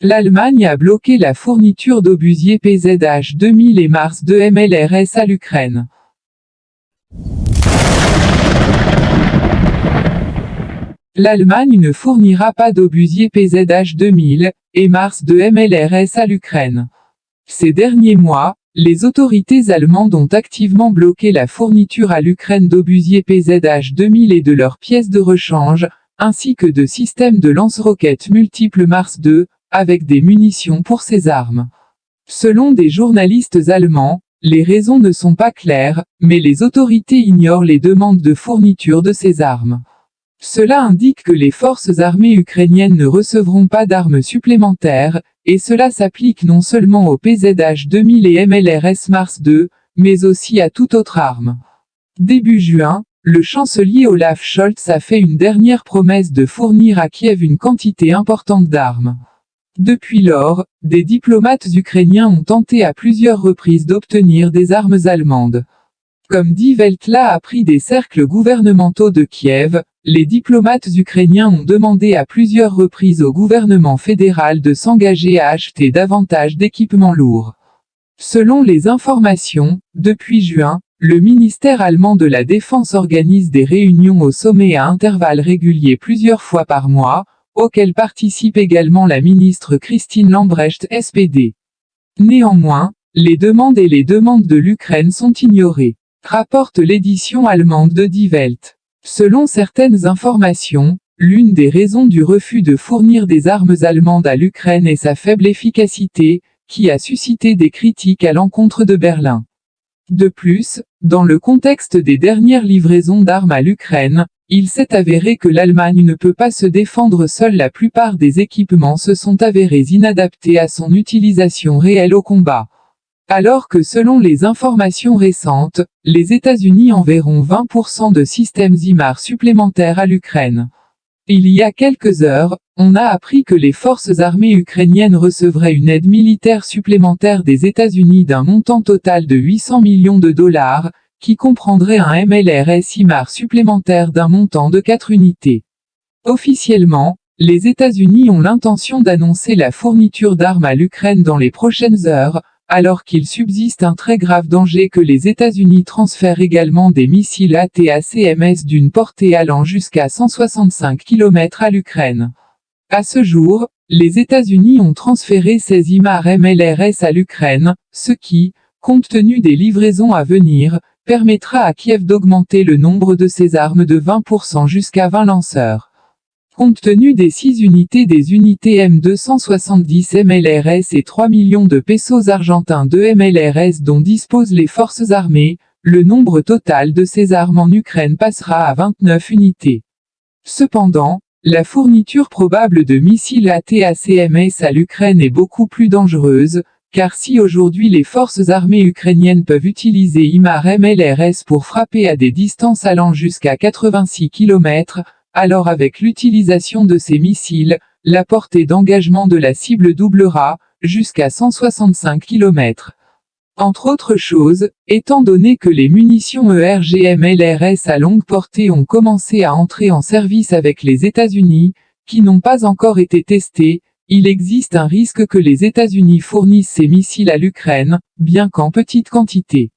L'Allemagne a bloqué la fourniture d'obusiers PZH-2000 et Mars 2 MLRS à l'Ukraine. L'Allemagne ne fournira pas d'obusiers PZH-2000 et Mars 2 MLRS à l'Ukraine. Ces derniers mois, les autorités allemandes ont activement bloqué la fourniture à l'Ukraine d'obusiers PZH-2000 et de leurs pièces de rechange, ainsi que de systèmes de lance-roquettes multiples Mars 2, avec des munitions pour ces armes. Selon des journalistes allemands, les raisons ne sont pas claires, mais les autorités ignorent les demandes de fourniture de ces armes. Cela indique que les forces armées ukrainiennes ne recevront pas d'armes supplémentaires, et cela s'applique non seulement au PZH-2000 et MLRS Mars 2, mais aussi à toute autre arme. Début juin, le chancelier Olaf Scholz a fait une dernière promesse de fournir à Kiev une quantité importante d'armes. Depuis lors, des diplomates ukrainiens ont tenté à plusieurs reprises d'obtenir des armes allemandes. Comme Die Welt l'a appris des cercles gouvernementaux de Kiev, les diplomates ukrainiens ont demandé à plusieurs reprises au gouvernement fédéral de s'engager à acheter davantage d'équipements lourds. Selon les informations, depuis juin, le ministère allemand de la Défense organise des réunions au sommet à intervalles réguliers plusieurs fois par mois, auxquelles participe également la ministre Christine Lambrecht SPD. Néanmoins, les demandes de l'Ukraine sont ignorées, rapporte l'édition allemande de Die Welt. Selon certaines informations, l'une des raisons du refus de fournir des armes allemandes à l'Ukraine est sa faible efficacité, qui a suscité des critiques à l'encontre de Berlin. De plus, dans le contexte des dernières livraisons d'armes à l'Ukraine, il s'est avéré que l'Allemagne ne peut pas se défendre seule. La plupart des équipements se sont avérés inadaptés à son utilisation réelle au combat. Alors que selon les informations récentes, les États-Unis enverront 20% de systèmes HIMARS supplémentaires à l'Ukraine. Il y a quelques heures, on a appris que les forces armées ukrainiennes recevraient une aide militaire supplémentaire des États-Unis d'un montant total de 800 millions de dollars, qui comprendrait un MLRS HIMARS supplémentaire d'un montant de 4 unités. Officiellement, les États-Unis ont l'intention d'annoncer la fourniture d'armes à l'Ukraine dans les prochaines heures, alors qu'il subsiste un très grave danger que les États-Unis transfèrent également des missiles ATACMS d'une portée allant jusqu'à 165 km à l'Ukraine. À ce jour, les États-Unis ont transféré 16 HIMARS MLRS à l'Ukraine, ce qui, compte tenu des livraisons à venir, permettra à Kiev d'augmenter le nombre de ses armes de 20% jusqu'à 20 lanceurs. Compte tenu des 6 unités des unités M270 MLRS et 3 millions de pesos argentins de MLRS dont disposent les forces armées, le nombre total de ces armes en Ukraine passera à 29 unités. Cependant, la fourniture probable de missiles ATACMS à l'Ukraine est beaucoup plus dangereuse, car si aujourd'hui les forces armées ukrainiennes peuvent utiliser HIMARS MLRS pour frapper à des distances allant jusqu'à 86 km, alors avec l'utilisation de ces missiles, la portée d'engagement de la cible doublera, jusqu'à 165 km. Entre autres choses, étant donné que les munitions ERGM-LRS à longue portée ont commencé à entrer en service avec les États-Unis, qui n'ont pas encore été testées, il existe un risque que les États-Unis fournissent ces missiles à l'Ukraine, bien qu'en petite quantité.